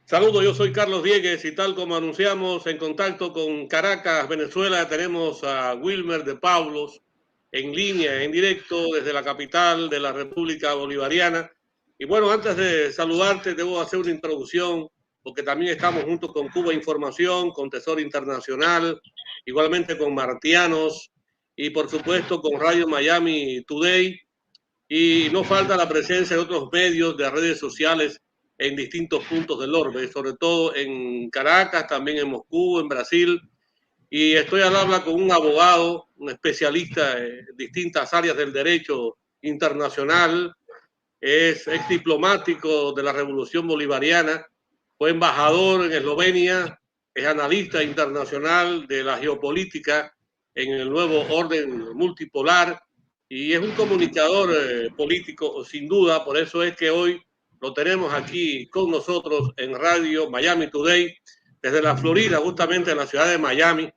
Saludos, yo soy Carlos Diegues y tal como anunciamos en contacto con Caracas, Venezuela, tenemos a Wilmer de Pablos en línea, en directo desde la capital de la República Bolivariana. Y bueno, antes de saludarte, debo hacer una introducción, porque también estamos juntos con Cuba Información, con Tesoro Internacional, igualmente con Martianos y por supuesto con Radio Miami Today. Y no falta la presencia de otros medios de redes sociales en distintos puntos del orbe, sobre todo en Caracas, también en Moscú, en Brasil. Y estoy al habla con un abogado, un especialista en distintas áreas del derecho internacional, es ex diplomático de la Revolución Bolivariana, fue embajador en Eslovenia, es analista internacional de la geopolítica en el nuevo orden multipolar y es un comunicador político sin duda. Por eso es que hoy lo tenemos aquí con nosotros en Radio Miami Today desde la Florida, justamente en la ciudad de Miami,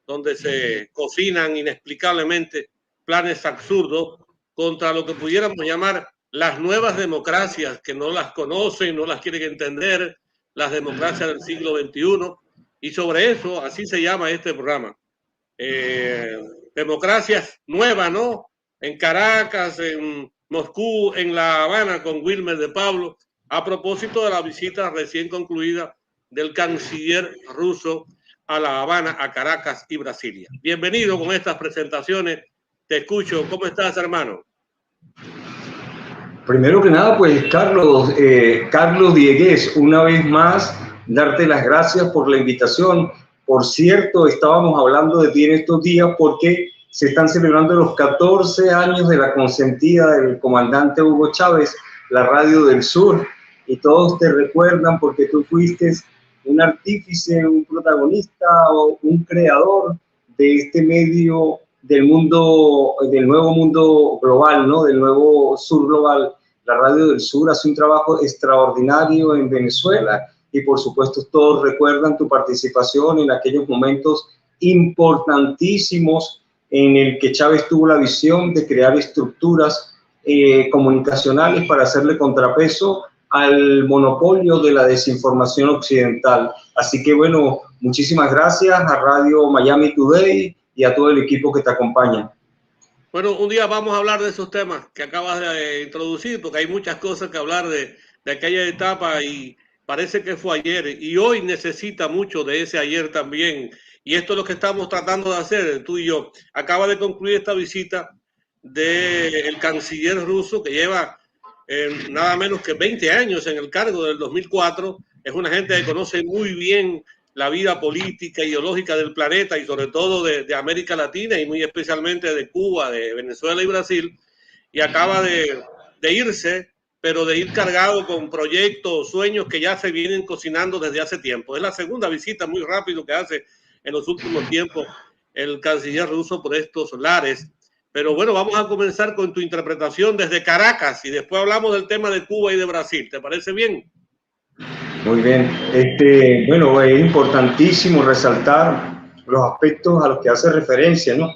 donde se cocinan inexplicablemente planes absurdos contra lo que pudiéramos llamar las nuevas democracias, que no las conocen, no las quieren entender, las democracias del siglo XXI. Y sobre eso, así se llama este programa. Democracias nuevas, ¿no? En Caracas, en Moscú, en La Habana, con Wilmer de Pablo, a propósito de la visita recién concluida del canciller ruso a La Habana, a Caracas y Brasilia. Bienvenido con estas presentaciones. Te escucho. ¿Cómo estás, hermano? Primero que nada, pues Carlos Diegues, una vez más, darte las gracias por la invitación. Por cierto, estábamos hablando de ti en estos días porque se están celebrando los 14 años de la consentida del comandante Hugo Chávez, la Radio del Sur, y todos te recuerdan porque tú fuiste un artífice, un protagonista o un creador de este medio del mundo, del nuevo mundo global, ¿no? Del nuevo sur global. La Radio del Sur hace un trabajo extraordinario en Venezuela y por supuesto todos recuerdan tu participación en aquellos momentos importantísimos en el que Chávez tuvo la visión de crear estructuras comunicacionales para hacerle contrapeso al monopolio de la desinformación occidental. Así que bueno, muchísimas gracias a Radio Miami Today y a todo el equipo que te acompaña. Bueno, un día vamos a hablar de esos temas que acabas de introducir, porque hay muchas cosas que hablar de aquella etapa y parece que fue ayer y hoy necesita mucho de ese ayer también. Y esto es lo que estamos tratando de hacer, tú y yo. Acaba de concluir esta visita del canciller ruso que lleva nada menos que 20 años en el cargo del 2004. Es una gente que conoce muy bien la vida política, ideológica del planeta y sobre todo de América Latina y muy especialmente de Cuba, de Venezuela y Brasil, y acaba de irse, pero de ir cargado con proyectos, sueños que ya se vienen cocinando desde hace tiempo. Es la segunda visita muy rápido que hace en los últimos tiempos el canciller ruso por estos lares. Pero bueno, vamos a comenzar con tu interpretación desde Caracas y después hablamos del tema de Cuba y de Brasil. ¿Te parece bien? Muy bien. Bueno, es importantísimo resaltar los aspectos a los que hace referencia, ¿no?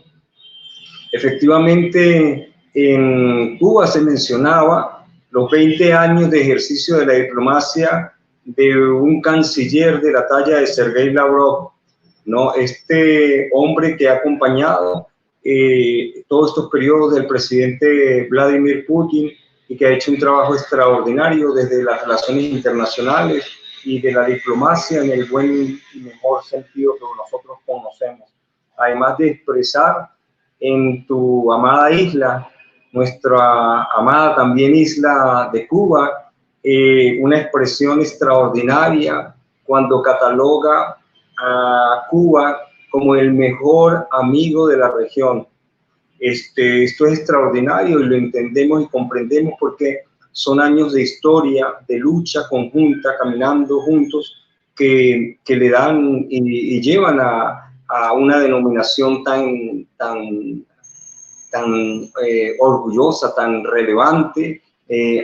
Efectivamente, en Cuba se mencionaba los 20 años de ejercicio de la diplomacia de un canciller de la talla de Sergei Lavrov, ¿no? Este hombre que ha acompañado todos estos periodos del presidente Vladimir Putin y que ha hecho un trabajo extraordinario desde las relaciones internacionales y de la diplomacia en el buen y mejor sentido que nosotros conocemos. Además de expresar en tu amada isla, nuestra amada también isla de Cuba, una expresión extraordinaria cuando cataloga a Cuba como el mejor amigo de la región. Esto es extraordinario y lo entendemos y comprendemos porque son años de historia, de lucha conjunta, caminando juntos, que le dan y llevan a una denominación tan orgullosa, tan relevante,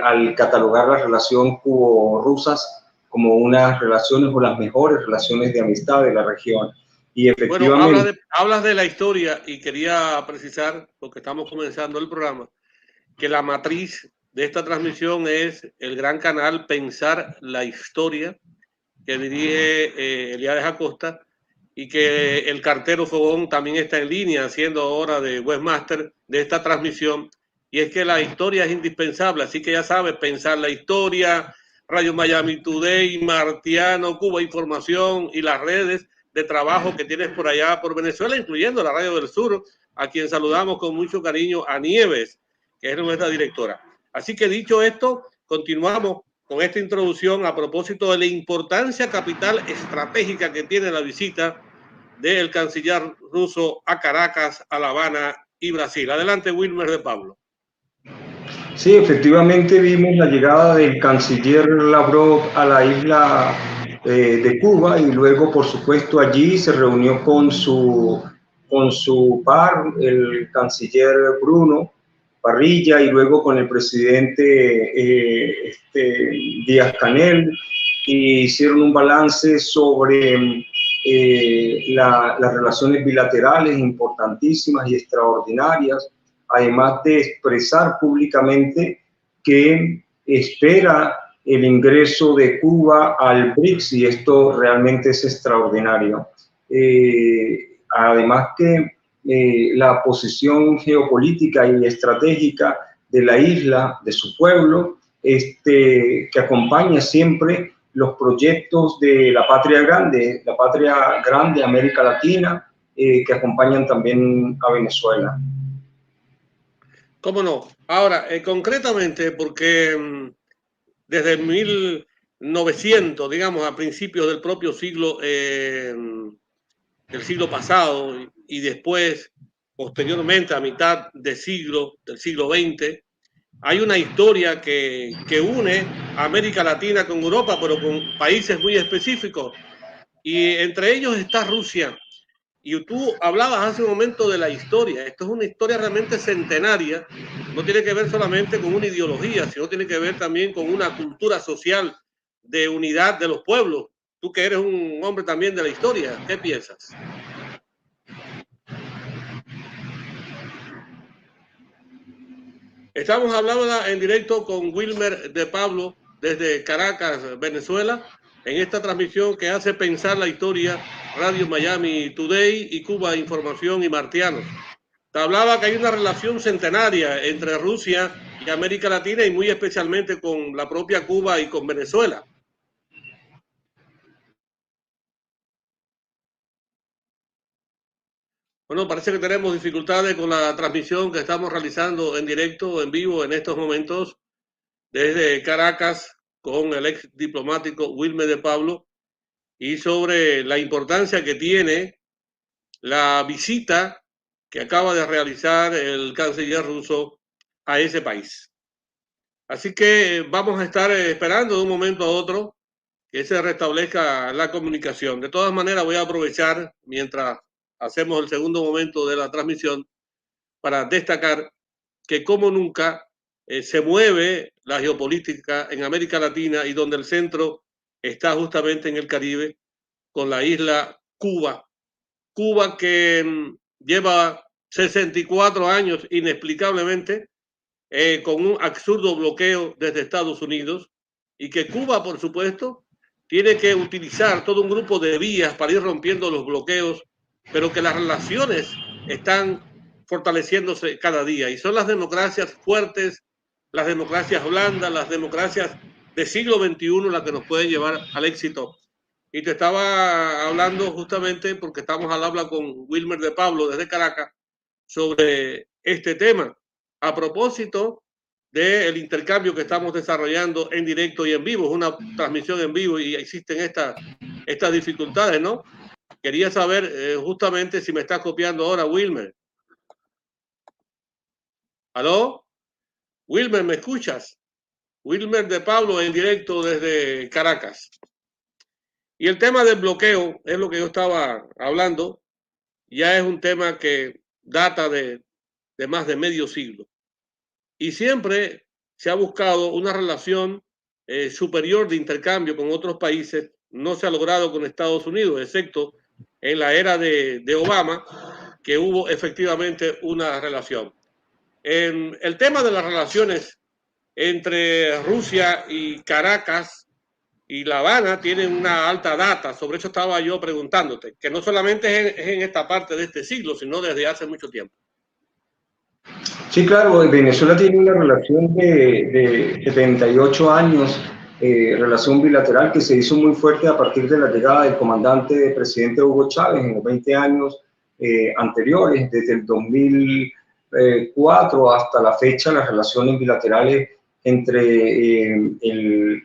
al catalogar la relación cubo-rusas como unas relaciones o las mejores relaciones de amistad de la región. Y efectivamente... Bueno, hablas de la historia y quería precisar, porque estamos comenzando el programa, que la matriz de esta transmisión es el gran canal Pensar la Historia, que dirige Eliades Acosta, y que el cartero Fogón también está en línea haciendo ahora de webmaster de esta transmisión. Y es que la historia es indispensable, así que ya sabes, pensar la historia, Radio Miami Today, Martiano, Cuba Información y las redes de trabajo que tienes por allá por Venezuela, incluyendo la Radio del Sur, a quien saludamos con mucho cariño, a Nieves, que es nuestra directora. Así que dicho esto, continuamos con esta introducción a propósito de la importancia capital estratégica que tiene la visita del canciller ruso a Caracas, a La Habana y Brasil. Adelante, Wilmer de Pablo. Sí, efectivamente vimos la llegada del canciller Lavrov a la isla de Cuba y luego, por supuesto, allí se reunió con su par, el canciller Bruno Parrilla, y luego con el presidente Díaz-Canel, y hicieron un balance sobre las relaciones bilaterales importantísimas y extraordinarias, además de expresar públicamente que espera el ingreso de Cuba al BRICS, y esto realmente es extraordinario. Además que la posición geopolítica y estratégica de la isla, de su pueblo, que acompaña siempre los proyectos de la patria grande América Latina, que acompañan también a Venezuela. ¿Cómo no? Ahora, concretamente, porque desde 1900, digamos, a principios del propio siglo, del siglo pasado y después, posteriormente, a mitad del siglo XX, hay una historia que une a América Latina con Europa, pero con países muy específicos. Y entre ellos está Rusia. Y tú hablabas hace un momento de la historia. Esto es una historia realmente centenaria. No tiene que ver solamente con una ideología, sino tiene que ver también con una cultura social de unidad de los pueblos. Tú que eres un hombre también de la historia, ¿qué piensas? Estamos hablando en directo con Wilmer de Pablo desde Caracas, Venezuela, en esta transmisión que hace pensar la historia Radio Miami Today y Cuba Información y Martianos. Te hablaba que hay una relación centenaria entre Rusia y América Latina y muy especialmente con la propia Cuba y con Venezuela. Bueno, parece que tenemos dificultades con la transmisión que estamos realizando en directo, en vivo, en estos momentos, desde Caracas, con el ex diplomático Wilmer de Pablo, y sobre la importancia que tiene la visita que acaba de realizar el canciller ruso a ese país. Así que vamos a estar esperando de un momento a otro que se restablezca la comunicación. De todas maneras, voy a aprovechar mientras hacemos el segundo momento de la transmisión para destacar que como nunca se mueve la geopolítica en América Latina y donde el centro está justamente en el Caribe con la isla Cuba. Cuba que lleva 64 años inexplicablemente con un absurdo bloqueo desde Estados Unidos, y que Cuba, por supuesto, tiene que utilizar todo un grupo de vías para ir rompiendo los bloqueos, pero que las relaciones están fortaleciéndose cada día, y son las democracias fuertes, las democracias blandas, las democracias del siglo XXI las que nos pueden llevar al éxito. Y te estaba hablando justamente porque estamos al habla con Wilmer de Pablo desde Caracas sobre este tema, a propósito del intercambio que estamos desarrollando en directo y en vivo. Es una transmisión en vivo y existen estas dificultades, ¿no? Quería saber justamente si me estás copiando ahora, Wilmer. ¿Aló? Wilmer, ¿me escuchas? Wilmer de Pablo en directo desde Caracas. Y el tema del bloqueo es lo que yo estaba hablando. Ya es un tema que data de más de medio siglo. Y siempre se ha buscado una relación superior de intercambio con otros países. No se ha logrado con Estados Unidos, excepto en la era de Obama, que hubo efectivamente una relación. El tema de las relaciones entre Rusia y Caracas y La Habana tienen una alta data. Sobre eso estaba yo preguntándote, que no solamente es en esta parte de este siglo, sino desde hace mucho tiempo. Sí, claro, Venezuela tiene una relación de 78 años, relación bilateral que se hizo muy fuerte a partir de la llegada del comandante presidente Hugo Chávez en los 20 años anteriores, desde el 2004 hasta la fecha. Las relaciones bilaterales entre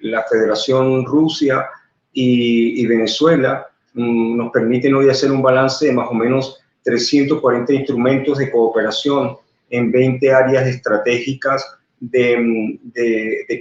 la Federación Rusia y Venezuela nos permiten hoy hacer un balance de más o menos 340 instrumentos de cooperación en 20 áreas estratégicas de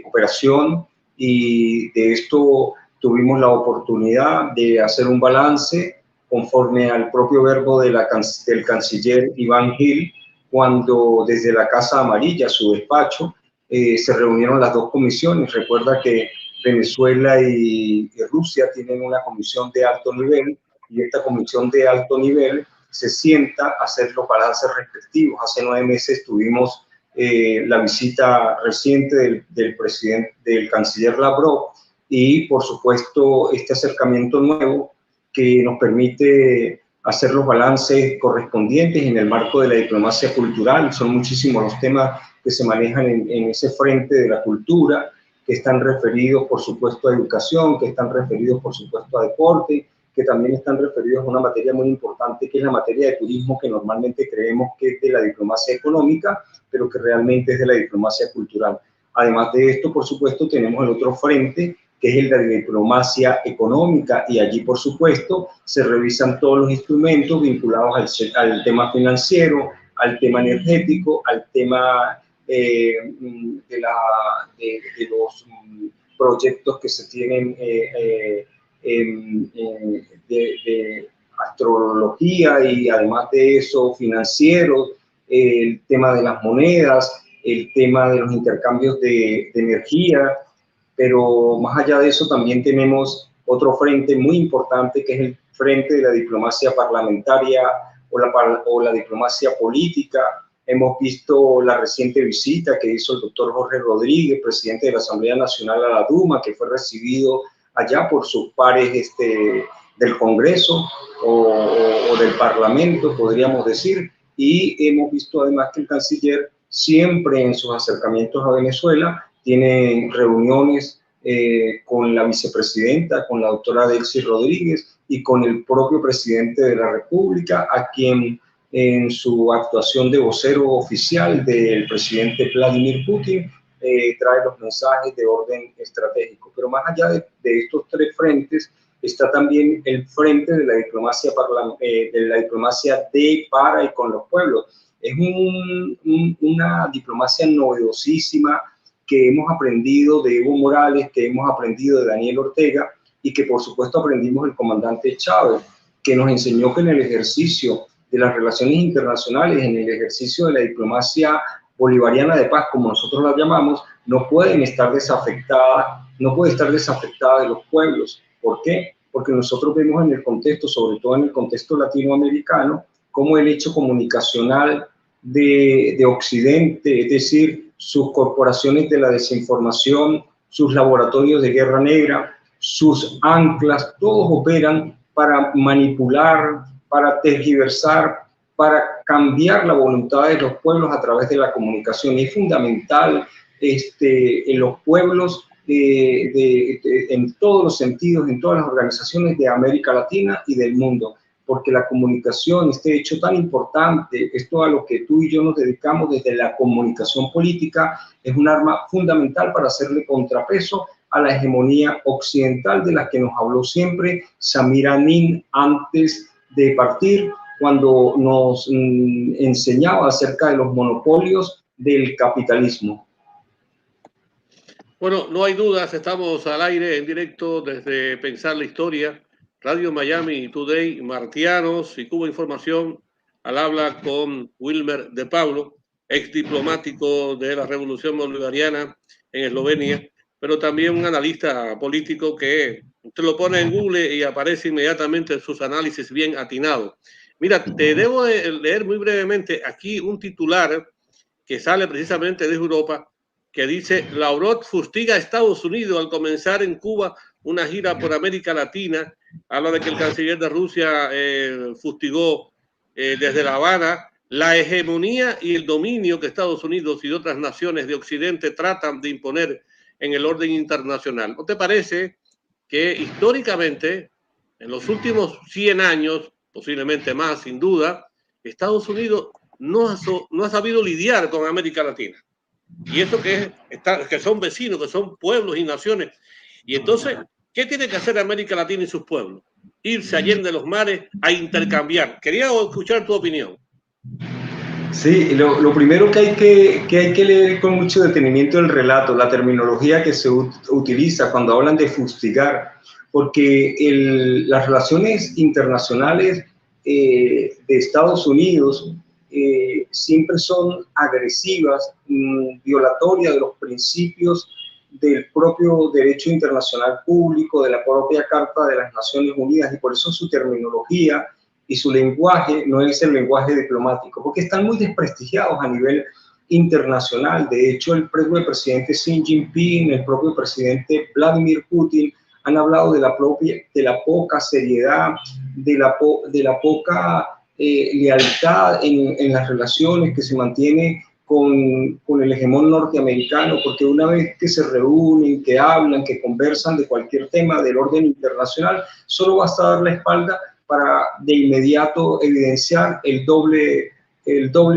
cooperación, y de esto tuvimos la oportunidad de hacer un balance conforme al propio verbo del canciller Iván Gil, cuando desde la Casa Amarilla, su despacho, se reunieron las dos comisiones. Recuerda que Venezuela y Rusia tienen una comisión de alto nivel, y esta comisión de alto nivel se sienta a hacer los balances respectivos. Hace 9 meses tuvimos la visita reciente del canciller Lavrov, y por supuesto este acercamiento nuevo que nos permite hacer los balances correspondientes en el marco de la diplomacia cultural. Son muchísimos los temas que se manejan en ese frente de la cultura, que están referidos por supuesto a educación, que están referidos por supuesto a deporte, que también están referidos a una materia muy importante, que es la materia de turismo, que normalmente creemos que es de la diplomacia económica, pero que realmente es de la diplomacia cultural. Además de esto, por supuesto, tenemos el otro frente, que es el de la diplomacia económica, y allí, por supuesto, se revisan todos los instrumentos vinculados al tema financiero, al tema energético, al tema de los proyectos que se tienen de astrología, y además de eso financieros, el tema de las monedas, el tema de los intercambios de energía. Pero más allá de eso también tenemos otro frente muy importante, que es el frente de la diplomacia parlamentaria o la diplomacia política. Hemos visto la reciente visita que hizo el doctor Jorge Rodríguez, presidente de la Asamblea Nacional, a la Duma, que fue recibido allá por sus pares del Congreso o del Parlamento, podríamos decir. Y hemos visto además que el canciller siempre en sus acercamientos a Venezuela tiene reuniones con la vicepresidenta, con la doctora Delcy Rodríguez, y con el propio presidente de la República, a quien en su actuación de vocero oficial del presidente Vladimir Putin trae los mensajes de orden estratégico. Pero más allá de estos 3 frentes, está también el frente de la diplomacia, de, para y con los pueblos. Es una diplomacia novedosísima que hemos aprendido de Evo Morales, que hemos aprendido de Daniel Ortega, y que por supuesto aprendimos del comandante Chávez, que nos enseñó que en el ejercicio de las relaciones internacionales, en el ejercicio de la diplomacia bolivariana de paz, como nosotros la llamamos, no puede estar desafectada de los pueblos. ¿Por qué? Porque nosotros vemos en el contexto, sobre todo en el contexto latinoamericano, cómo el hecho comunicacional de Occidente, es decir, sus corporaciones de la desinformación, sus laboratorios de guerra negra, sus anclas, todos operan para manipular, para tergiversar, para cambiar la voluntad de los pueblos a través de la comunicación. Y es fundamental en los pueblos, en todos los sentidos, en todas las organizaciones de América Latina y del mundo, porque la comunicación, este hecho tan importante, esto a lo que tú y yo nos dedicamos desde la comunicación política, es un arma fundamental para hacerle contrapeso a la hegemonía occidental de la que nos habló siempre Samir Amin antes de partir, cuando nos enseñaba acerca de los monopolios del capitalismo. Bueno, no hay dudas, estamos al aire en directo desde Pensar la Historia, Radio Miami Today, Martianos y Cuba Información, al habla con Wilmer de Pablo, ex diplomático de la Revolución Bolivariana en Eslovenia, pero también un analista político que usted lo pone en Google y aparece inmediatamente sus análisis bien atinados. Mira, te debo de leer muy brevemente aquí un titular que sale precisamente de Europa, que dice: Lavrov fustiga a Estados Unidos al comenzar en Cuba una gira por América Latina. Habla de que el canciller de Rusia fustigó desde La Habana la hegemonía y el dominio que Estados Unidos y otras naciones de Occidente tratan de imponer en el orden internacional. ¿No te parece que históricamente, en los últimos 100 años, posiblemente más, sin duda, Estados Unidos no ha sabido lidiar con América Latina? Y eso que son vecinos, que son pueblos y naciones. Y entonces, ¿qué tiene que hacer América Latina y sus pueblos? Irse allende los mares a intercambiar. Quería escuchar tu opinión. Sí, lo primero que hay que leer con mucho detenimiento el relato, la terminología que se utiliza cuando hablan de fustigar, porque las relaciones internacionales de Estados Unidos siempre son agresivas, violatorias de los principios del propio derecho internacional público, de la propia Carta de las Naciones Unidas, y por eso su terminología y su lenguaje no es el lenguaje diplomático, porque están muy desprestigiados a nivel internacional. De hecho, el propio presidente Xi Jinping, el propio presidente Vladimir Putin han hablado de la poca seriedad, de la poca lealtad en las relaciones que se mantiene con el hegemón norteamericano, porque una vez que se reúnen, que hablan, que conversan de cualquier tema del orden internacional, solo basta dar la espalda para de inmediato evidenciar el doble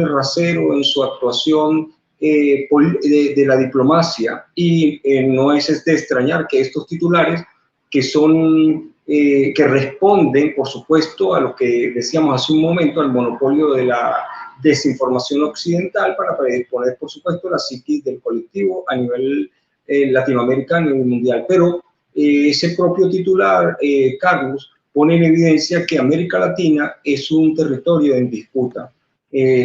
rasero en su actuación de la diplomacia. Y no es de extrañar que estos titulares, que responden, por supuesto, a lo que decíamos hace un momento, al monopolio de la desinformación occidental, para predisponer, por supuesto, la psiquis del colectivo a nivel latinoamericano y mundial. Pero ese propio titular, Carlos, pone en evidencia que América Latina es un territorio en disputa.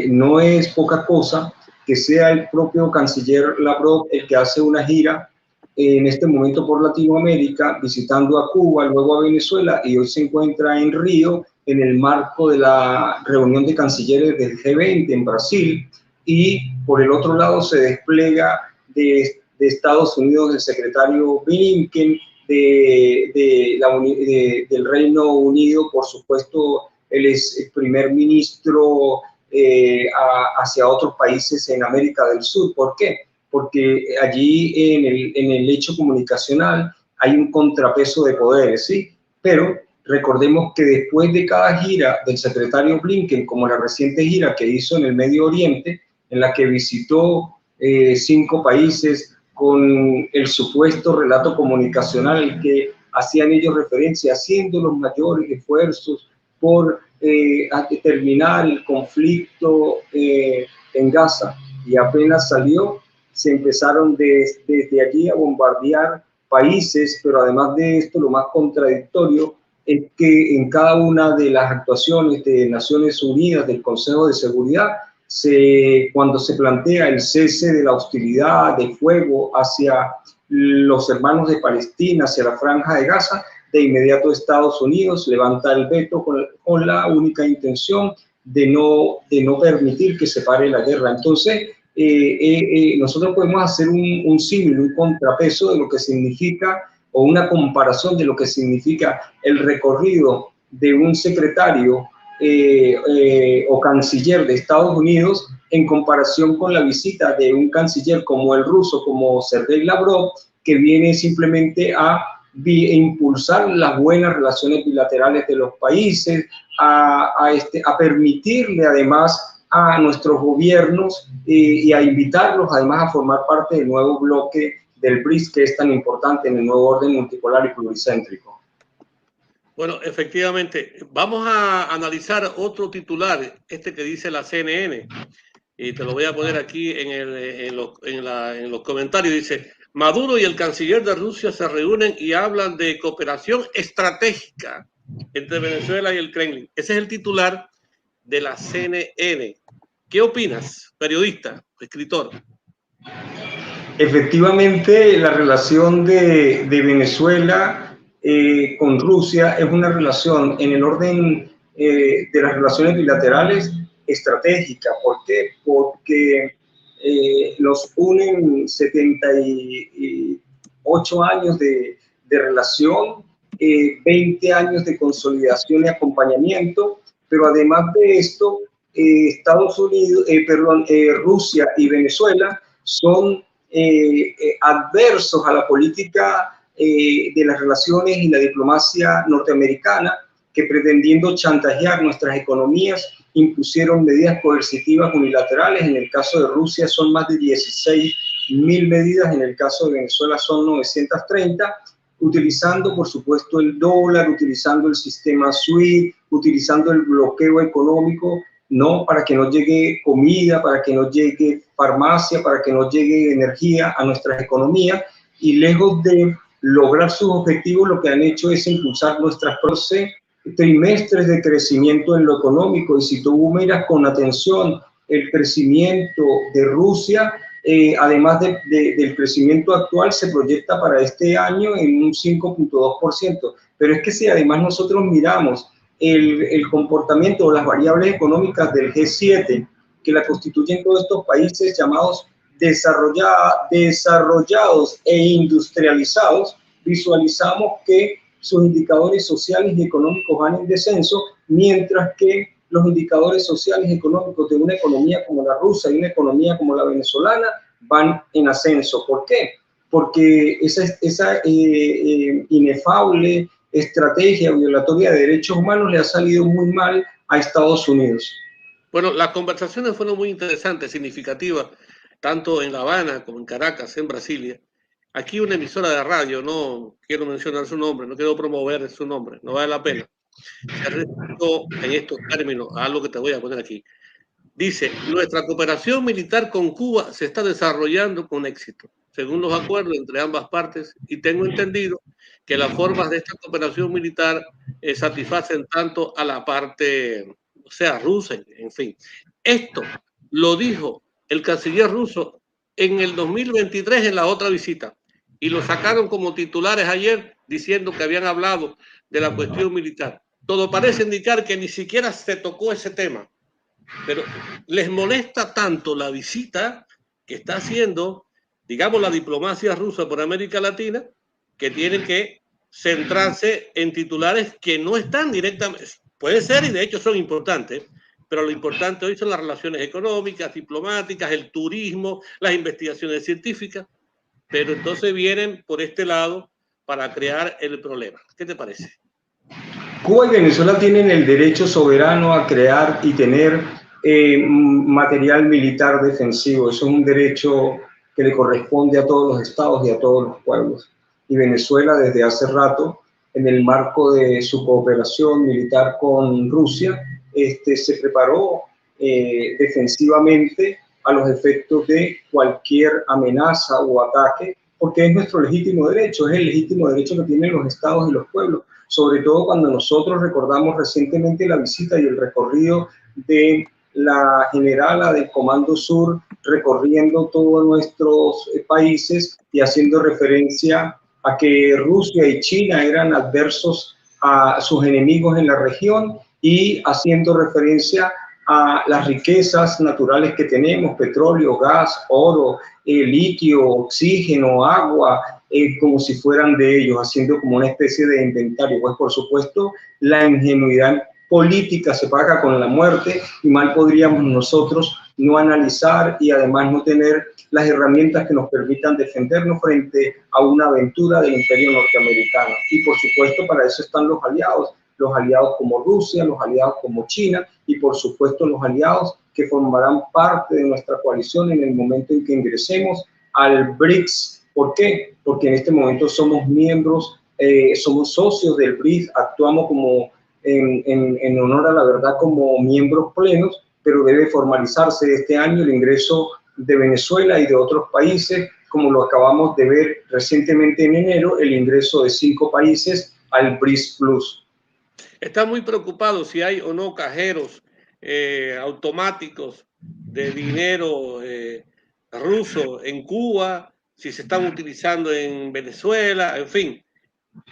No es poca cosa que sea el propio canciller Lavrov el que hace una gira en este momento por Latinoamérica, visitando a Cuba, luego a Venezuela, y hoy se encuentra en Río en el marco de la reunión de cancilleres del G20 en Brasil, y por el otro lado se despliega de Estados Unidos el secretario Blinken, del Reino Unido, por supuesto, él es el primer ministro hacia otros países en América del Sur. ¿Por qué? Porque allí en el hecho comunicacional hay un contrapeso de poderes, ¿sí? Pero recordemos que después de cada gira del secretario Blinken, como la reciente gira que hizo en el Medio Oriente, en la que visitó 5 países con el supuesto relato comunicacional al que hacían ellos referencia, haciendo los mayores esfuerzos por terminar el conflicto en Gaza, y apenas salió, se empezaron desde allí a bombardear países. Pero además de esto, lo más contradictorio es que en cada una de las actuaciones de Naciones Unidas, del Consejo de Seguridad, cuando se plantea el cese de la hostilidad, de fuego hacia los hermanos de Palestina, hacia la Franja de Gaza, de inmediato Estados Unidos levanta el veto con la única intención de no permitir que se pare la guerra. Entonces, nosotros podemos hacer un símil, un contrapeso de lo que significa, o una comparación de lo que significa el recorrido de un secretario o canciller de Estados Unidos en comparación con la visita de un canciller como el ruso, como Sergei Lavrov, que viene simplemente a impulsar las buenas relaciones bilaterales de los países, a permitirle además a nuestros gobiernos y a invitarlos además a formar parte del nuevo bloque del BRICS, que es tan importante en el nuevo orden multipolar y pluricéntrico. Bueno, efectivamente, vamos a analizar otro titular, que dice la CNN, y te lo voy a poner aquí en los comentarios. Dice: Maduro y el canciller de Rusia se reúnen y hablan de cooperación estratégica entre Venezuela y el Kremlin. Ese es el titular de la CNN. ¿Qué opinas, periodista, escritor? Efectivamente, la relación de Venezuela con Rusia es una relación en el orden de las relaciones bilaterales estratégica. ¿Por qué? Porque nos unen 78 años de relación, 20 años de consolidación y acompañamiento, pero además de esto, Estados Unidos, Rusia y Venezuela son adversos a la política de las relaciones y la diplomacia norteamericana, que pretendiendo chantajear nuestras economías impusieron medidas coercitivas unilaterales. En el caso de Rusia son más de 16.000 medidas, en el caso de Venezuela son 930, utilizando por supuesto el dólar, utilizando el sistema SWIFT, utilizando el bloqueo económico, ¿no? Para que no llegue comida, para que no llegue farmacia, para que no llegue energía a nuestras economías, y lejos de lograr sus objetivos, lo que han hecho es impulsar nuestras trimestres de crecimiento en lo económico. Y si tú miras con atención el crecimiento de Rusia, además del crecimiento actual, se proyecta para este año en un 5.2%. Pero es que si además nosotros miramos el comportamiento o las variables económicas del G7, que la constituyen todos estos países llamados desarrollados e industrializados, visualizamos que sus indicadores sociales y económicos van en descenso, mientras que los indicadores sociales y económicos de una economía como la rusa y una economía como la venezolana van en ascenso. ¿Por qué? Porque esa inefable estrategia violatoria de derechos humanos le ha salido muy mal a Estados Unidos. Bueno, las conversaciones fueron muy interesantes, significativas, tanto en La Habana como en Caracas, en Brasilia. Aquí una emisora de radio, no quiero mencionar su nombre, no quiero promover su nombre, no vale la pena. Se refirió en estos términos a algo que te voy a poner aquí. Dice, nuestra cooperación militar con Cuba se está desarrollando con éxito, según los acuerdos entre ambas partes, y tengo entendido que las formas de esta cooperación militar satisfacen tanto a la parte, o sea, rusa, en fin. Esto lo dijo el canciller ruso en el 2023 en la otra visita, y lo sacaron como titulares ayer diciendo que habían hablado de la cuestión militar. Todo parece indicar que ni siquiera se tocó ese tema, pero les molesta tanto la visita que está haciendo, digamos, la diplomacia rusa por América Latina, que tienen que centrarse en titulares que no están directamente, puede ser y de hecho son importantes, pero lo importante hoy son las relaciones económicas, diplomáticas, el turismo, las investigaciones científicas, pero entonces vienen por este lado para crear el problema. ¿Qué te parece? Cuba y Venezuela tienen el derecho soberano a crear y tener material militar defensivo. Eso es un derecho que le corresponde a todos los estados y a todos los pueblos. Y Venezuela desde hace rato, en el marco de su cooperación militar con Rusia, se preparó defensivamente a los efectos de cualquier amenaza o ataque, porque es nuestro legítimo derecho, es el legítimo derecho que tienen los estados y los pueblos, sobre todo cuando nosotros recordamos recientemente la visita y el recorrido de la generala del Comando Sur, recorriendo todos nuestros países y haciendo referencia a que Rusia y China eran adversos a sus enemigos en la región, y haciendo referencia a las riquezas naturales que tenemos, petróleo, gas, oro, litio, oxígeno, agua, como si fueran de ellos, haciendo como una especie de inventario. Pues por supuesto la ingenuidad política se paga con la muerte, y mal podríamos nosotros no analizar y además no tener las herramientas que nos permitan defendernos frente a una aventura del imperio norteamericano. Y por supuesto para eso están los aliados como Rusia, los aliados como China, y por supuesto los aliados que formarán parte de nuestra coalición en el momento en que ingresemos al BRICS. ¿Por qué? Porque en este momento somos miembros, somos socios del BRICS, actuamos como en honor a la verdad como miembros plenos, pero debe formalizarse este año el ingreso de Venezuela y de otros países, como lo acabamos de ver recientemente en enero, el ingreso de 5 países al BRICS Plus. Está muy preocupado si hay o no cajeros automáticos de dinero ruso en Cuba, si se están utilizando en Venezuela, en fin.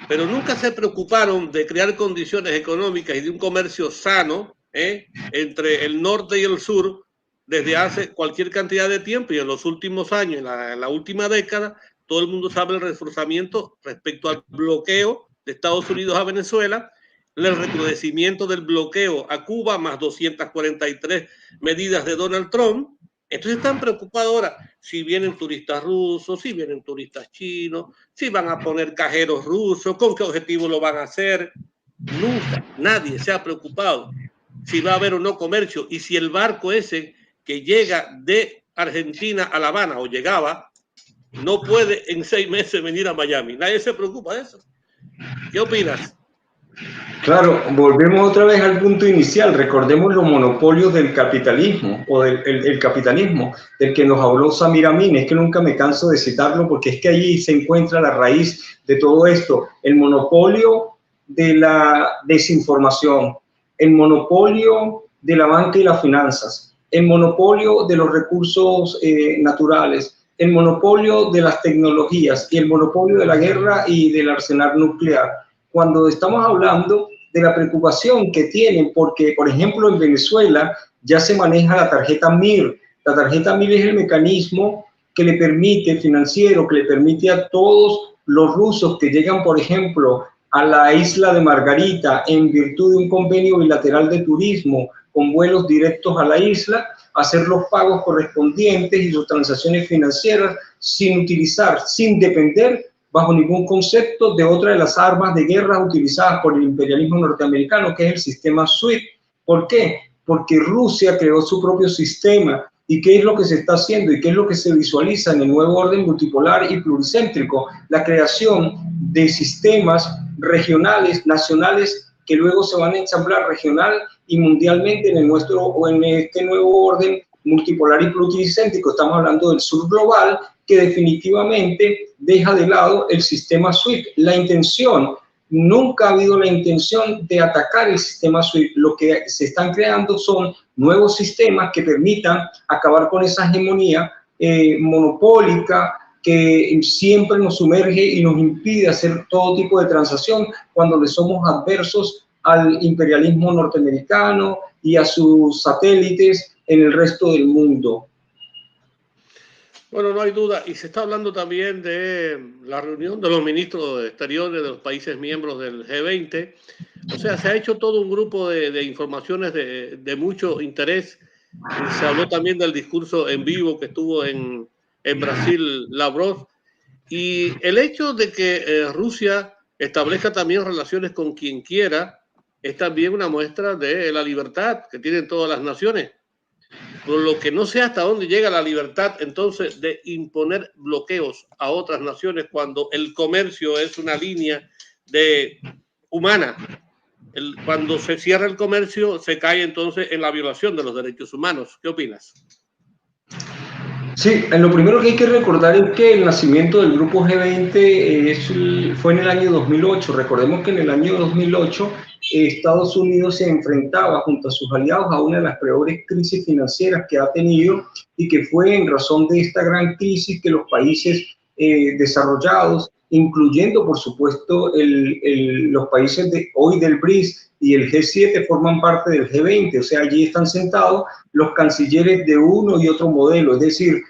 Pero nunca se preocuparon de crear condiciones económicas y de un comercio sano entre el norte y el sur desde hace cualquier cantidad de tiempo, y en los últimos años, en la última década, todo el mundo sabe el reforzamiento respecto al bloqueo de Estados Unidos a Venezuela, el recrudecimiento del bloqueo a Cuba, más 243 medidas de Donald Trump. Entonces están preocupados ahora si vienen turistas rusos, si vienen turistas chinos, si van a poner cajeros rusos, con qué objetivo lo van a hacer. Nunca nadie se ha preocupado si va a haber o no comercio, y si el barco ese que llega de Argentina a La Habana, o llegaba, no puede en 6 meses venir a Miami. Nadie se preocupa de eso. ¿Qué opinas? Claro, volvemos otra vez al punto inicial. Recordemos los monopolios del capitalismo, o el capitalismo del que nos habló Samir Amin. Es que nunca me canso de citarlo, porque es que allí se encuentra la raíz de todo esto. El monopolio de la desinformación, el monopolio de la banca y las finanzas, el monopolio de los recursos naturales, el monopolio de las tecnologías y el monopolio de la guerra y del arsenal nuclear. Cuando estamos hablando de la preocupación que tienen, porque, por ejemplo, en Venezuela ya se maneja la tarjeta MIR. La tarjeta MIR es el mecanismo que le permite, financiero, que le permite a todos los rusos que llegan, por ejemplo, a la isla de Margarita en virtud de un convenio bilateral de turismo con vuelos directos a la isla, hacer los pagos correspondientes y sus transacciones financieras sin utilizar, sin depender bajo ningún concepto de otra de las armas de guerra utilizadas por el imperialismo norteamericano, que es el sistema SWIFT. ¿Por qué? Porque Rusia creó su propio sistema. ¿Y qué es lo que se está haciendo? ¿Y qué es lo que se visualiza en el nuevo orden multipolar y pluricéntrico? La creación de sistemas regionales, nacionales, que luego se van a ensamblar regional y mundialmente en este nuevo orden multipolar y pluricéntrico. Estamos hablando del sur global, que definitivamente deja de lado el sistema SWIFT. La intención, nunca ha habido la intención de atacar el sistema SWIFT. Lo que se están creando son nuevos sistemas que permitan acabar con esa hegemonía monopólica que siempre nos sumerge y nos impide hacer todo tipo de transacción cuando le somos adversos al imperialismo norteamericano y a sus satélites en el resto del mundo. Bueno, no hay duda, y se está hablando también de la reunión de los ministros de Exteriores de los países miembros del G20. O sea, se ha hecho todo un grupo de informaciones de mucho interés. Se habló también del discurso en vivo que estuvo en Brasil Lavrov. Y el hecho de que Rusia establezca también relaciones con quien quiera es también una muestra de la libertad que tienen todas las naciones. Por lo que no sé hasta dónde llega la libertad entonces de imponer bloqueos a otras naciones cuando el comercio es una línea humana. Cuando se cierra el comercio se cae entonces en la violación de los derechos humanos. ¿Qué opinas? Sí, lo primero que hay que recordar es que el nacimiento del grupo G20 fue en el año 2008. Recordemos que en el año 2008 Estados Unidos se enfrentaba junto a sus aliados a una de las peores crisis financieras que ha tenido, y que fue en razón de esta gran crisis que los países desarrollados, incluyendo por supuesto los países hoy del BRICS y el G7, forman parte del G20. O sea, allí están sentados los cancilleres de uno y otro modelo. Es decir,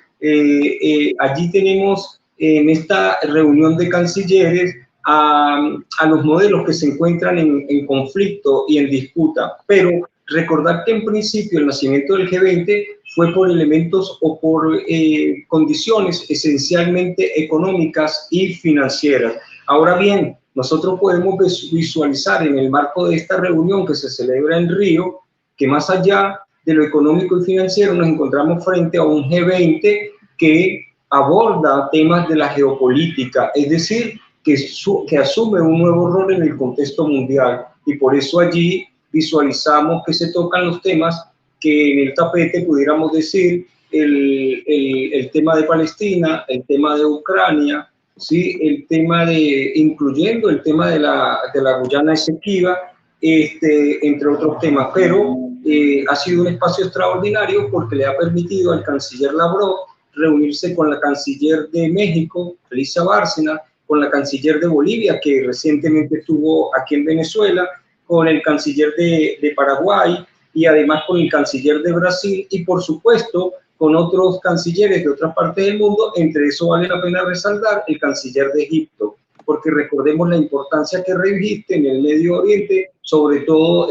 allí tenemos en esta reunión de cancilleres a los modelos que se encuentran en conflicto y en disputa. Pero recordar que en principio el nacimiento del G20 fue por elementos o por condiciones esencialmente económicas y financieras. Ahora bien, nosotros podemos visualizar en el marco de esta reunión que se celebra en Río, que más allá de lo económico y financiero nos encontramos frente a un G20 que aborda temas de la geopolítica, es decir, que asume un nuevo rol en el contexto mundial, y por eso allí visualizamos que se tocan los temas que en el tapete pudiéramos decir el tema de Palestina, el tema de Ucrania, ¿sí? El tema incluyendo el tema de la Guyana Esequiba, entre otros temas. Pero ha sido un espacio extraordinario porque le ha permitido al canciller Lavrov reunirse con la canciller de México, Alicia Bárcena, con la canciller de Bolivia, que recientemente estuvo aquí en Venezuela, con el canciller de Paraguay, y además con el canciller de Brasil y por supuesto con otros cancilleres de otras partes del mundo. Entre eso vale la pena resaltar el canciller de Egipto, porque recordemos la importancia que reviste en el Medio Oriente, sobre todo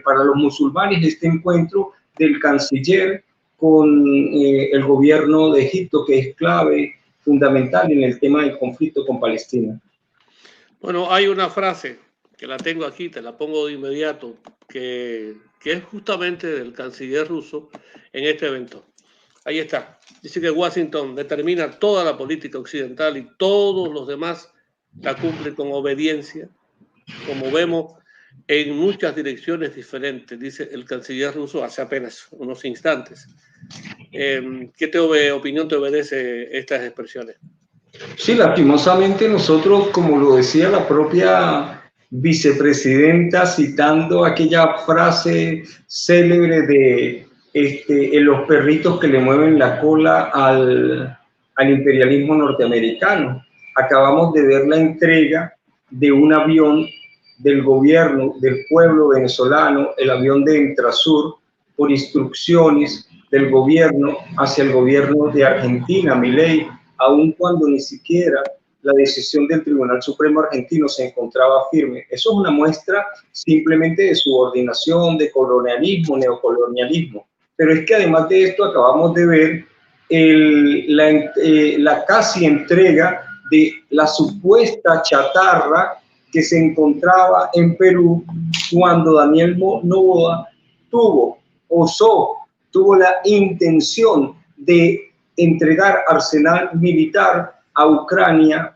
para los musulmanes, este encuentro del canciller con el gobierno de Egipto, que es clave, fundamental en el tema del conflicto con Palestina. Bueno, hay una frase que la tengo aquí, te la pongo de inmediato, que es justamente del canciller ruso en este evento. Ahí está. Dice que Washington determina toda la política occidental y todos los demás la cumplen con obediencia, como vemos en muchas direcciones diferentes, dice el canciller ruso hace apenas unos instantes. ¿Qué opinión te obedece estas expresiones? Sí, lastimosamente nosotros, como lo decía la propia vicepresidenta, citando aquella frase célebre de los perritos que le mueven la cola al imperialismo norteamericano. Acabamos de ver la entrega de un avión del gobierno, del pueblo venezolano, el avión de Entrasur, por instrucciones del gobierno hacia el gobierno de Argentina, Milei, aun cuando ni siquiera la decisión del Tribunal Supremo argentino se encontraba firme. Eso es una muestra simplemente de subordinación, de colonialismo, neocolonialismo. Pero es que además de esto acabamos de ver la casi entrega de la supuesta chatarra que se encontraba en Perú cuando Daniel Noboa tuvo la intención de entregar arsenal militar a Ucrania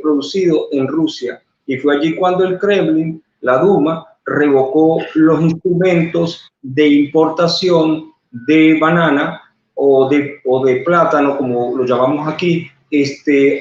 producido en Rusia. Y fue allí cuando el Kremlin, la Duma, revocó los instrumentos de importación de banana o de plátano, como lo llamamos aquí,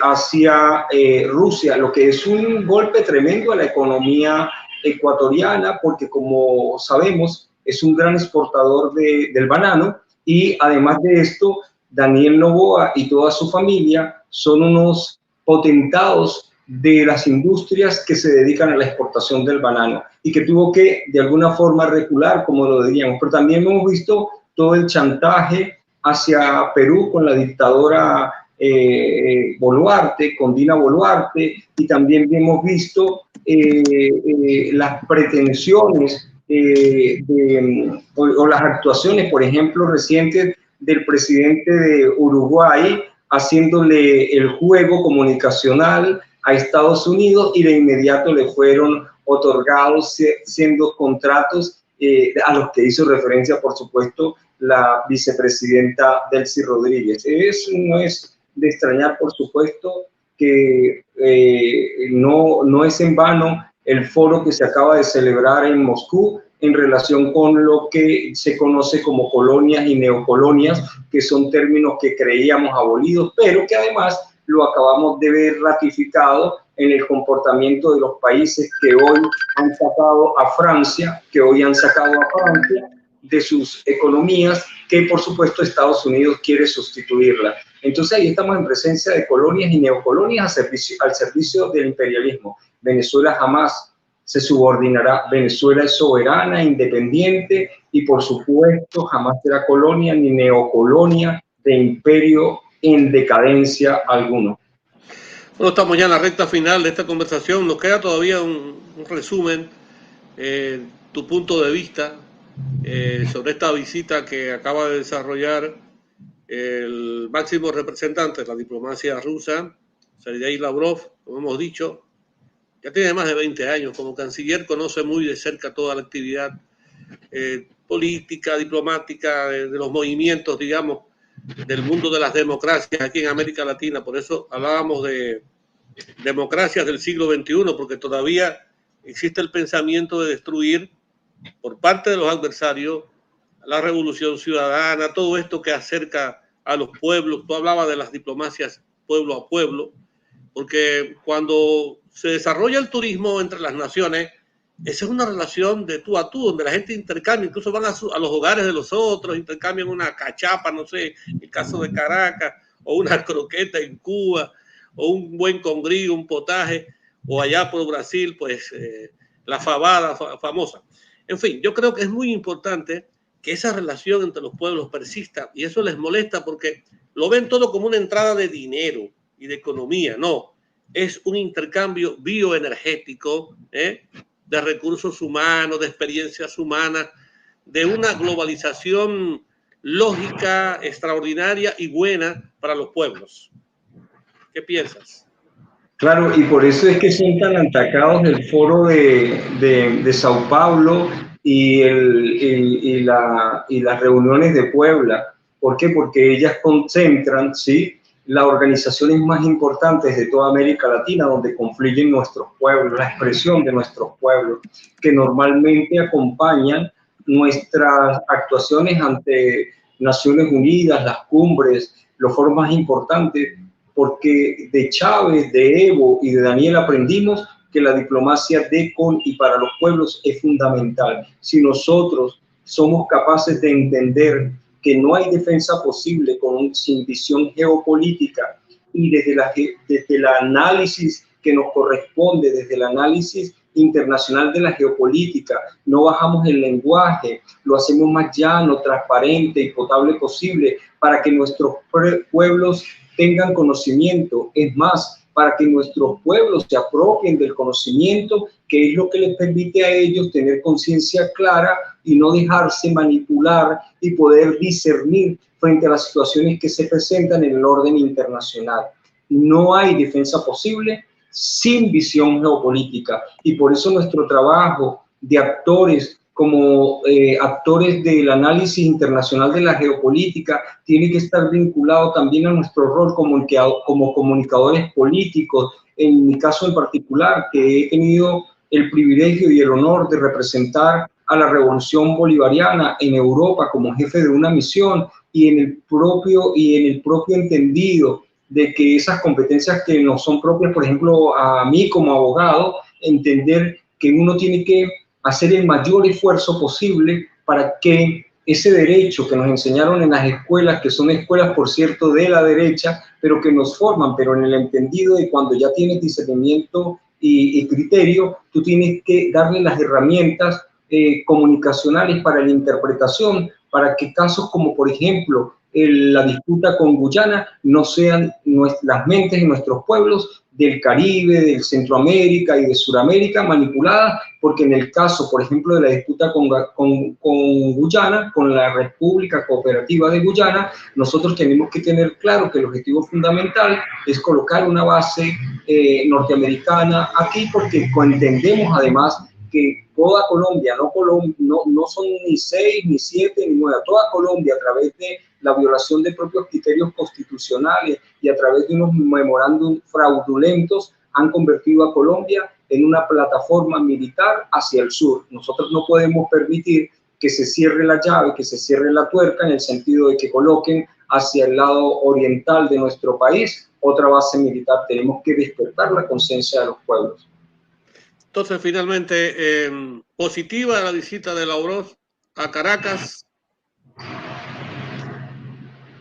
hacia Rusia, lo que es un golpe tremendo a la economía ecuatoriana, porque como sabemos es un gran exportador del banano, y además de esto Daniel Noboa y toda su familia son unos potentados de las industrias que se dedican a la exportación del banano y que tuvo que de alguna forma recular, como lo diríamos. Pero también hemos visto todo el chantaje hacia Perú con la dictadora Boluarte, con Dina Boluarte, y también hemos visto las pretensiones o las actuaciones, por ejemplo, recientes del presidente de Uruguay, haciéndole el juego comunicacional a Estados Unidos, y de inmediato le fueron otorgados siendo contratos a los que hizo referencia, por supuesto, la vicepresidenta Delcy Rodríguez. No es de extrañar, por supuesto, que no es en vano el foro que se acaba de celebrar en Moscú en relación con lo que se conoce como colonias y neocolonias, que son términos que creíamos abolidos, pero que además lo acabamos de ver ratificado en el comportamiento de los países que hoy han sacado a Francia, de sus economías, que por supuesto Estados Unidos quiere sustituirla. Entonces ahí estamos en presencia de colonias y neocolonias al servicio del imperialismo. Venezuela jamás se subordinará. Venezuela es soberana, independiente, y por supuesto jamás será colonia ni neocolonia de imperio en decadencia alguno. Bueno, estamos ya en la recta final de esta conversación. Nos queda todavía un resumen, tu punto de vista sobre esta visita que acaba de desarrollar el máximo representante de la diplomacia rusa, Sergei Lavrov. Como hemos dicho, ya tiene más de 20 años como canciller, conoce muy de cerca toda la actividad política, diplomática, de los movimientos, digamos, del mundo de las democracias aquí en América Latina. Por eso hablábamos de democracias del siglo XXI, porque todavía existe el pensamiento de destruir por parte de los adversarios la revolución ciudadana, todo esto que acerca a los pueblos. Tú hablabas de las diplomacias pueblo a pueblo, porque cuando se desarrolla el turismo entre las naciones, esa es una relación de tú a tú, donde la gente intercambia, incluso van a los hogares de los otros, intercambian una cachapa, no sé, el caso de Caracas, o una croqueta en Cuba, o un buen congrillo, un potaje, o allá por Brasil, pues la fabada famosa. En fin, yo creo que es muy importante que esa relación entre los pueblos persista, y eso les molesta porque lo ven todo como una entrada de dinero y de economía. No, es un intercambio bioenergético, de recursos humanos, de experiencias humanas, de una globalización lógica, extraordinaria y buena para los pueblos. ¿Qué piensas? Claro, y por eso es que son tan atacados del foro de Sao Paulo y las reuniones de Puebla. ¿Por qué? Porque ellas concentran, ¿sí?, las organizaciones más importantes de toda América Latina, donde confluyen nuestros pueblos, la expresión de nuestros pueblos, que normalmente acompañan nuestras actuaciones ante Naciones Unidas, las cumbres, los foros más importantes, porque de Chávez, de Evo y de Daniel aprendimos que la diplomacia de, con y para los pueblos es fundamental. Si nosotros somos capaces de entender que no hay defensa posible sin visión geopolítica y desde el análisis que nos corresponde, desde el análisis internacional de la geopolítica, no bajamos el lenguaje, lo hacemos más llano, transparente y potable posible para que nuestros pueblos tengan conocimiento, es más, para que nuestros pueblos se apropien del conocimiento, que es lo que les permite a ellos tener conciencia clara y no dejarse manipular y poder discernir frente a las situaciones que se presentan en el orden internacional. No hay defensa posible sin visión geopolítica, y por eso nuestro trabajo de actores como actores del análisis internacional de la geopolítica tiene que estar vinculado también a nuestro rol como comunicadores políticos. En mi caso en particular, que he tenido el privilegio y el honor de representar a la Revolución Bolivariana en Europa como jefe de una misión, y en el propio entendido de que esas competencias que no son propias, por ejemplo, a mí como abogado, entender que uno tiene que hacer el mayor esfuerzo posible para que ese derecho que nos enseñaron en las escuelas, que son escuelas, por cierto, de la derecha, pero que nos forman, pero en el entendido de cuando ya tienes discernimiento y criterio, tú tienes que darle las herramientas comunicacionales para la interpretación, para que casos como, por ejemplo, la disputa con Guyana no sean las mentes de nuestros pueblos del Caribe, de Centroamérica y de Sudamérica manipuladas, porque en el caso, por ejemplo, de la disputa con Guyana, con la República Cooperativa de Guyana, nosotros tenemos que tener claro que el objetivo fundamental es colocar una base norteamericana aquí, porque entendemos además que toda Colombia, no son ni 6, ni 7, ni 9, toda Colombia, a través de la violación de propios criterios constitucionales y a través de unos memorándum fraudulentos, han convertido a Colombia en una plataforma militar hacia el sur. Nosotros no podemos permitir que se cierre la llave, que se cierre la tuerca, en el sentido de que coloquen hacia el lado oriental de nuestro país otra base militar. Tenemos que despertar la conciencia de los pueblos. Entonces, finalmente, positiva la visita de Lavrov a Caracas.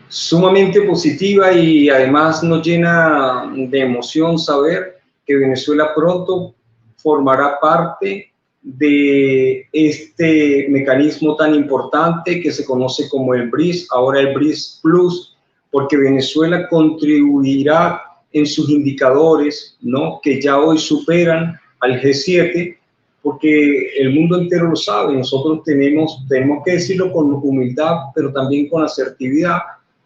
Sumamente positiva, y además nos llena de emoción saber que Venezuela pronto formará parte de este mecanismo tan importante que se conoce como el BRICS, ahora el BRICS Plus, porque Venezuela contribuirá en sus indicadores, ¿no?, que ya hoy superan al G7, porque el mundo entero lo sabe. Nosotros tenemos que decirlo con humildad, pero también con asertividad,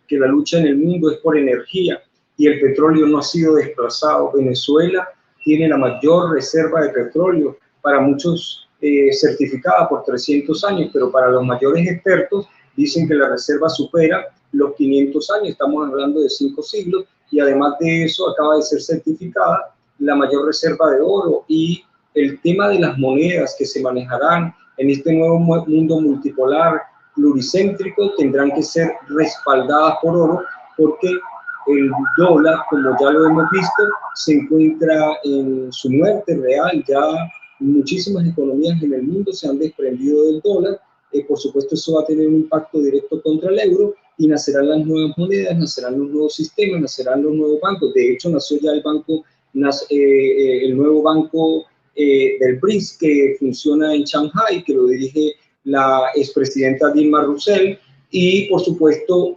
que la lucha en el mundo es por energía y el petróleo no ha sido desplazado. Venezuela tiene la mayor reserva de petróleo, para muchos certificada por 300 años, pero para los mayores expertos dicen que la reserva supera los 500 años, estamos hablando de 5 siglos, y además de eso acaba de ser certificada la mayor reserva de oro. Y el tema de las monedas que se manejarán en este nuevo mundo multipolar pluricéntrico tendrán que ser respaldadas por oro, porque el dólar, como ya lo hemos visto, se encuentra en su muerte real. Ya muchísimas economías en el mundo se han desprendido del dólar. Por supuesto, eso va a tener un impacto directo contra el euro, y nacerán las nuevas monedas, nacerán los nuevos sistemas, nacerán los nuevos bancos. De hecho, nació ya el nuevo banco del BRICS que funciona en Shanghai, que lo dirige la expresidenta Dilma Rousseff, y por supuesto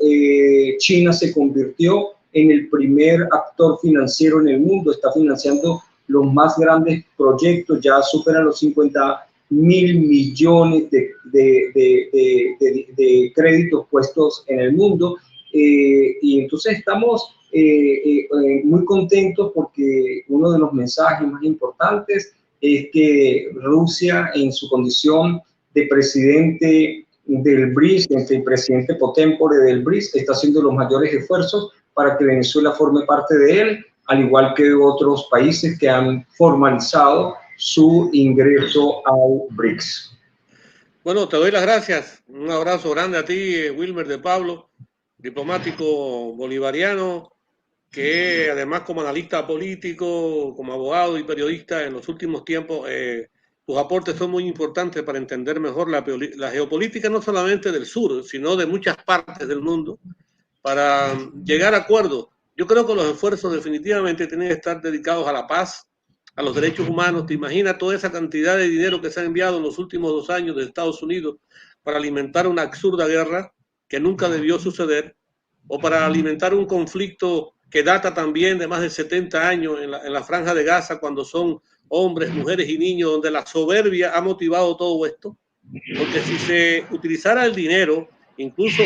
China se convirtió en el primer actor financiero en el mundo, está financiando los más grandes proyectos, ya superan los 50.000 millones de créditos puestos en el mundo, y entonces estamos muy contentos porque uno de los mensajes más importantes es que Rusia, en su condición de presidente del BRICS, el presidente potémpore del BRICS, está haciendo los mayores esfuerzos para que Venezuela forme parte de él, al igual que otros países que han formalizado su ingreso al BRICS. Bueno, te doy las gracias. Un abrazo grande a ti, Wilmer de Pablo, diplomático bolivariano, que además como analista político, como abogado y periodista en los últimos tiempos, tus aportes son muy importantes para entender mejor la geopolítica no solamente del sur, sino de muchas partes del mundo, para llegar a acuerdos. Yo creo que los esfuerzos definitivamente tienen que estar dedicados a la paz, a los derechos humanos. ¿Te imaginas toda esa cantidad de dinero que se ha enviado en los últimos 2 años de Estados Unidos para alimentar una absurda guerra que nunca debió suceder, o para alimentar un conflicto que data también de más de 70 años en la franja de Gaza, cuando son hombres, mujeres y niños, donde la soberbia ha motivado todo esto? Porque si se utilizara el dinero, incluso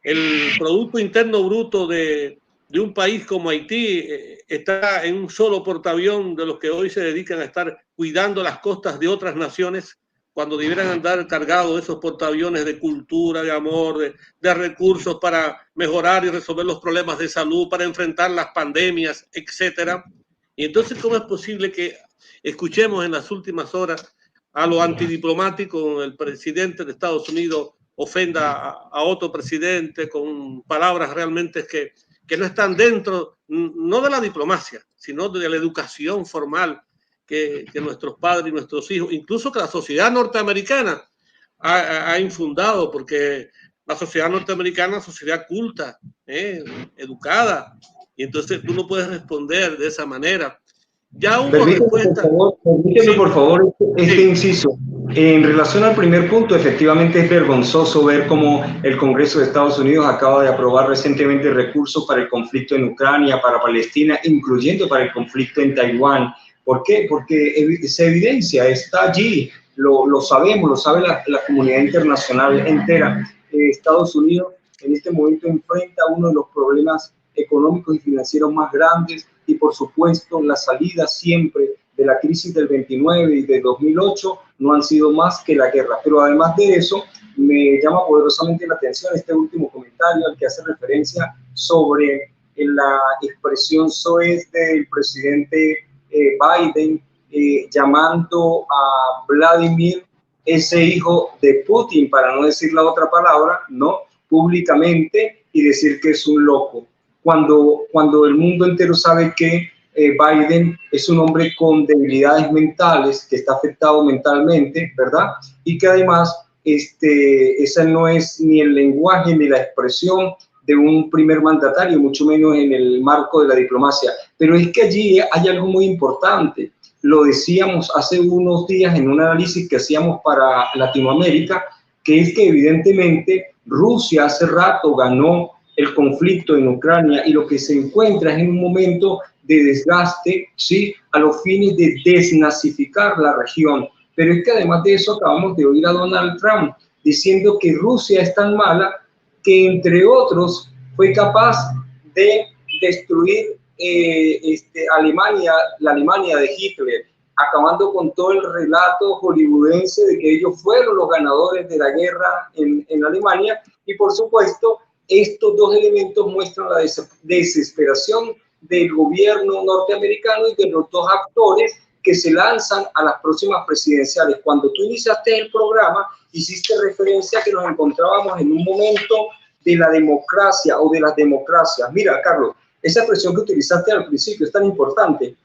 el Producto Interno Bruto de un país como Haití está en un solo portaavión de los que hoy se dedican a estar cuidando las costas de otras naciones, cuando debieran andar cargados esos portaaviones de cultura, de amor, de recursos para mejorar y resolver los problemas de salud, para enfrentar las pandemias, etcétera. Y entonces, ¿cómo es posible que escuchemos en las últimas horas a lo antidiplomático, el presidente de Estados Unidos ofenda a otro presidente con palabras realmente que no están dentro, no de la diplomacia, sino de la educación formal que nuestros padres y nuestros hijos, incluso que la sociedad norteamericana ha infundado, porque la sociedad norteamericana es una sociedad culta, educada, y entonces tú no puedes responder de esa manera. Ya hubo respuesta. Permíteme, por favor, este inciso. En relación al primer punto, efectivamente es vergonzoso ver cómo el Congreso de Estados Unidos acaba de aprobar recientemente recursos para el conflicto en Ucrania, para Palestina, incluyendo para el conflicto en Taiwán. ¿Por qué? Porque se evidencia, está allí, lo sabemos, lo sabe la comunidad internacional entera. Estados Unidos en este momento enfrenta uno de los problemas económicos y financieros más grandes, y por supuesto la salida siempre de la crisis del 29 y del 2008 no han sido más que la guerra. Pero además de eso, me llama poderosamente la atención este último comentario al que hace referencia sobre la expresión soez del presidente Biden, llamando a Vladimir ese hijo de Putin, para no decir la otra palabra, ¿no?, públicamente, y decir que es un loco. Cuando el mundo entero sabe que Biden es un hombre con debilidades mentales, que está afectado mentalmente, ¿verdad? Y que además ese no es ni el lenguaje ni la expresión de un primer mandatario, mucho menos en el marco de la diplomacia. Pero es que allí hay algo muy importante. Lo decíamos hace unos días en un análisis que hacíamos para Latinoamérica, que es que evidentemente Rusia hace rato ganó el conflicto en Ucrania, y lo que se encuentra es en un momento de desgaste, ¿sí?, a los fines de desnazificar la región. Pero es que además de eso acabamos de oír a Donald Trump diciendo que Rusia es tan mala que, entre otros, fue capaz de destruir Alemania, la Alemania de Hitler, acabando con todo el relato hollywoodense de que ellos fueron los ganadores de la guerra en Alemania. Y por supuesto, estos dos elementos muestran la desesperación del gobierno norteamericano y de los dos actores que se lanzan a las próximas presidenciales. Cuando tú iniciaste el programa, hiciste referencia a que nos encontrábamos en un momento de la democracia o de las democracias. Mira, Carlos, esa expresión que utilizaste al principio es tan importante,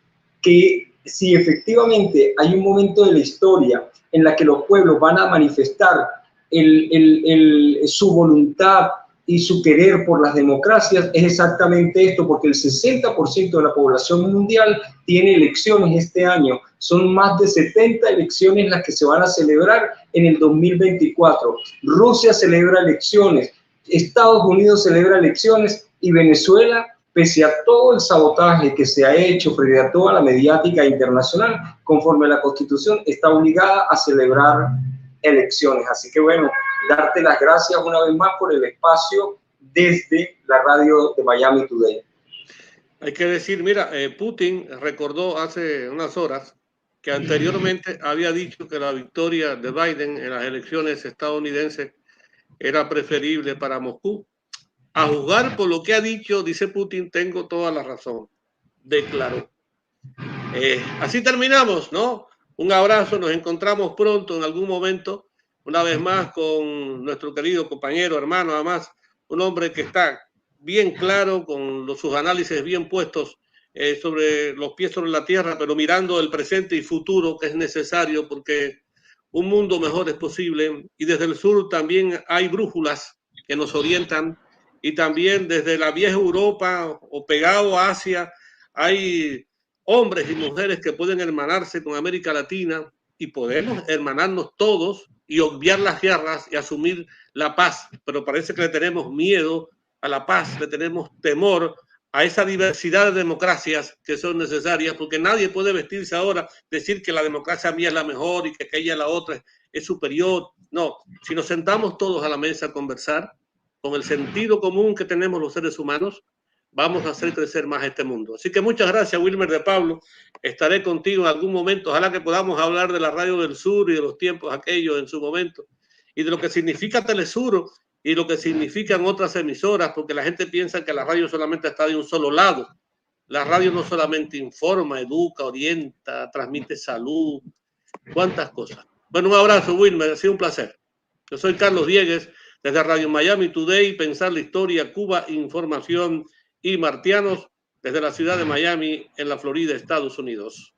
que si efectivamente hay un momento de la historia en la que los pueblos van a manifestar su voluntad y su querer por las democracias es exactamente esto, porque el 60% de la población mundial tiene elecciones este año. Son más de 70 elecciones las que se van a celebrar en el 2024. Rusia celebra elecciones, Estados Unidos celebra elecciones y Venezuela, pese a todo el sabotaje que se ha hecho frente a toda la mediática internacional, conforme a la Constitución, está obligada a celebrar elecciones. Así que bueno, darte las gracias una vez más por el espacio desde la radio de Miami Today. Hay que decir, mira, Putin recordó hace unas horas que anteriormente había dicho que la victoria de Biden en las elecciones estadounidenses era preferible para Moscú. A juzgar por lo que ha dicho, dice Putin, tengo toda la razón, declaró. Así terminamos, ¿no? Un abrazo, nos encontramos pronto en algún momento, una vez más con nuestro querido compañero, hermano, además, un hombre que está bien claro, con sus análisis bien puestos sobre los pies sobre la tierra, pero mirando el presente y futuro que es necesario porque un mundo mejor es posible. Y desde el sur también hay brújulas que nos orientan, y también desde la vieja Europa o pegado a Asia hay hombres y mujeres que pueden hermanarse con América Latina, y podemos hermanarnos todos y obviar las guerras y asumir la paz, pero parece que le tenemos miedo a la paz, le tenemos temor a esa diversidad de democracias que son necesarias, porque nadie puede vestirse ahora, decir que la democracia mía es la mejor y que aquella la otra es superior. No, si nos sentamos todos a la mesa a conversar con el sentido común que tenemos los seres humanos, vamos a hacer crecer más este mundo. Así que muchas gracias, Wilmer de Pablo. Estaré contigo en algún momento. Ojalá que podamos hablar de la Radio del Sur y de los tiempos aquellos en su momento, y de lo que significa Telesur y lo que significan otras emisoras, porque la gente piensa que la radio solamente está de un solo lado. La radio no solamente informa, educa, orienta, transmite salud, cuántas cosas. Bueno, un abrazo, Wilmer, ha sido un placer. Yo soy Carlos Diegues, desde Radio Miami Today, Pensar la Historia, Cuba, Información y Martianos, desde la ciudad de Miami, en la Florida, Estados Unidos.